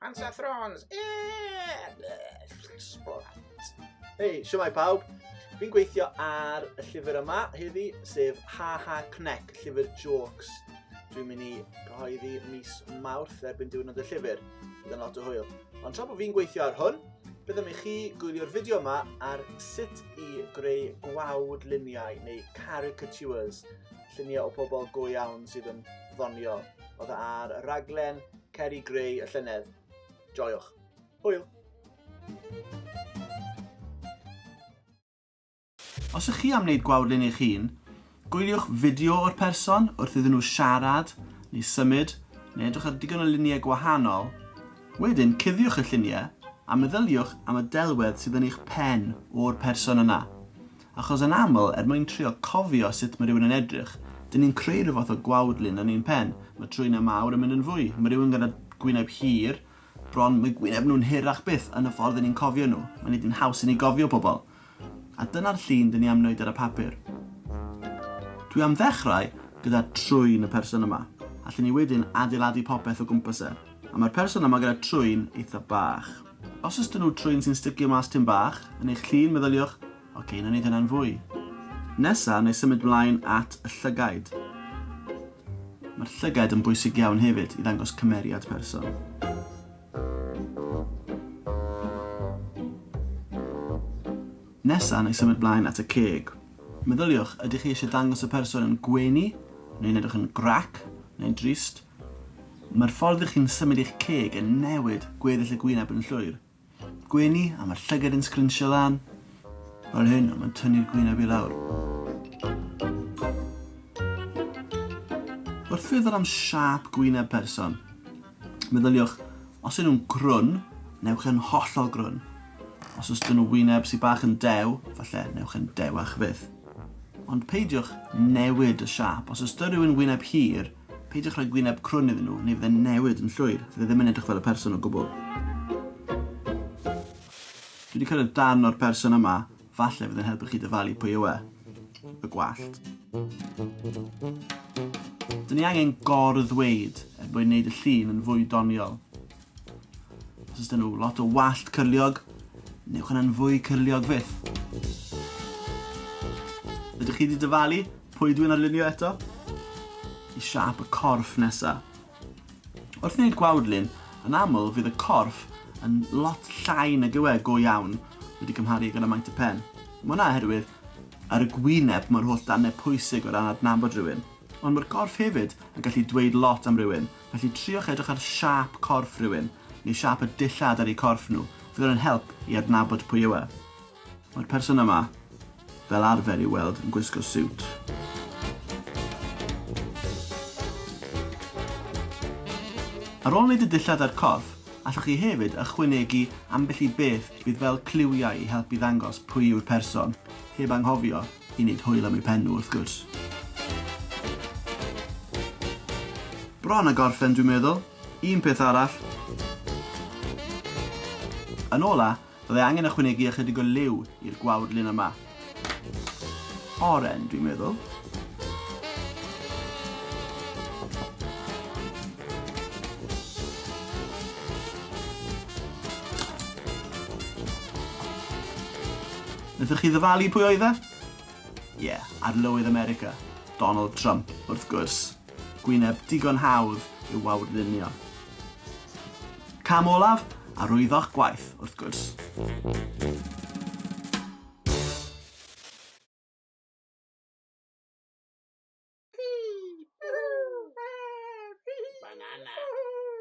Panzer Thrones! Hei, siwmai pawb. Fi'n gweithio ar y llyfr yma heddi, sef Ha Ha Cnec, llyfr jokes. Dwi'n mynd i gyhoeddi mis Mawrth erbyn diwrnod y llyfr. Bydd yn lot o hwyl. Ond tra bod fi'n gweithio ar hwn, byddem i chi gwylio'r fideo yma ar sut i greu gwawdluniau neu caricatures, lluniau o bobl go iawn sydd yn ddoniol. Oedd ar y raglen Ceri Greu y Llynedd. Joiwch. Hwyl. Os ych chi am wneud gwawdlun eich hun, gwyliwch fideo o'r person wrth iddyn nhw siarad, neu symud, neu edrych ar digon o luniau gwahanol. Wedyn, cuddiwch y lluniau a meddyliwch am y delwedd sydd yn eich pen o'r person yna. Achos yn aml, mwyn trio cofio sut mae rhywun yn edrych, dyn ni'n creu rhyw fath o gwawdlun yn ein pen. Mae trwyna mawr yn mynd yn fwy. Mae rhywun gyda gwyneb hir, bron mae gwyneb nhw'n hirach byth yn y ffordd ni'n cofio nhw. Mae'n neud yn haws i ni gofio pobl. A dyna'r llun dyn ni am wneud ar y papur. Dwi am ddechrau gyda trwyn y person yma. Allwn ni wedyn adeiladu popeth o gwmpas e. A mae'r person yma gyda trwyn eitha bach. Os oes dyn nhw trwyn sy'n sticio mas tym bach, yn eich llun meddyliwch, oce, na ni dyna'n fwy. Nesa, neu symud mlaen at y llygaid. Mae'r llygaid yn bwysig iawn hefyd i ddangos cymeriad person. Nesa, neu symud mlaen at y ceg. Meddyliwch, ydych chi eisiau dangos y person yn gwenu, neu'n edrych yn grac, neu'n drist. Mae'r ffordd ych chi'n symud eich ceg yn newid gweddill y gwyneb yn llwyr. Gwenu, a mae'r llygad yn sgrinsio lan. Fel hyn, mae'n tynnu'r gwyneb i lawr. Wrth feddwl am siap gwyneb person, meddyliwch, os ydyn nhw'n grwn, newch yn hollol grwn. Os oes dyn nhw wyneb sy'n bach yn dew, falle newch yn dewach fydd. Ond peidiwch newid y siap. Os oes dyn rhywun wyneb hir, peidiwch rhoi gwyneb crwn iddyn nhw, neu fydd e'n newid yn llwyr. Fydd e ddim yn edrych fel y person o gwbl. Dwi wedi cyrraedd darn o'r person yma, falle fydd e'n helpu chi dyfalu pwy yw e. Y gwallt. Dyn ni angen gorddweud mwyn wneud y llun yn fwy doniol. Os oes dyn nhw lot o wallt cyrliog, newch yn fwy cyrliog fydd. Ydych chi wedi dyfalu pwy dwi'n arlunio eto? I siap y corff nesa. Wrth wneud gwawdlun, yn aml fydd y corff yn lot llai nag yw e go iawn wedi cymharu gyda maint y pen. Mae hwnna oherwydd ar y gwyneb mae'r holl darnau pwysig o ran adnabod rhywun. Ond mae'r corff hefyd yn gallu dweud lot am rhywun. Felly triwch edrych ar siap corff rhywun, neu siap y dillad ar eu corff nhw. Fydd yn help i adnabod pwy yw e. Mae'r person yma, fel arfer i weld, yn gwisgo siwt. Ar ôl wneud y dillad ar corff, allwch chi hefyd ychwanegu ambell i beth fydd fel cliwiau i helpu ddangos pwy yw'r person, heb anghofio i wneud hwyl am eu pen nhw wrth gwrs. Bron a gorffen dwi'n meddwl. Un peth arall. Yn ola, byddai angen ychwanegu ychydig o liw i'r gwawdlun yma. Oren, dwi'n meddwl. Nethwch chi ddyfalu pwy oedd e? Ie, arlywydd America, Donald Trump, wrth gwrs. Gwyneb digon hawdd i'w wawdlunio. Cam olaf, arwyddoch gwaith, wrth gwrs.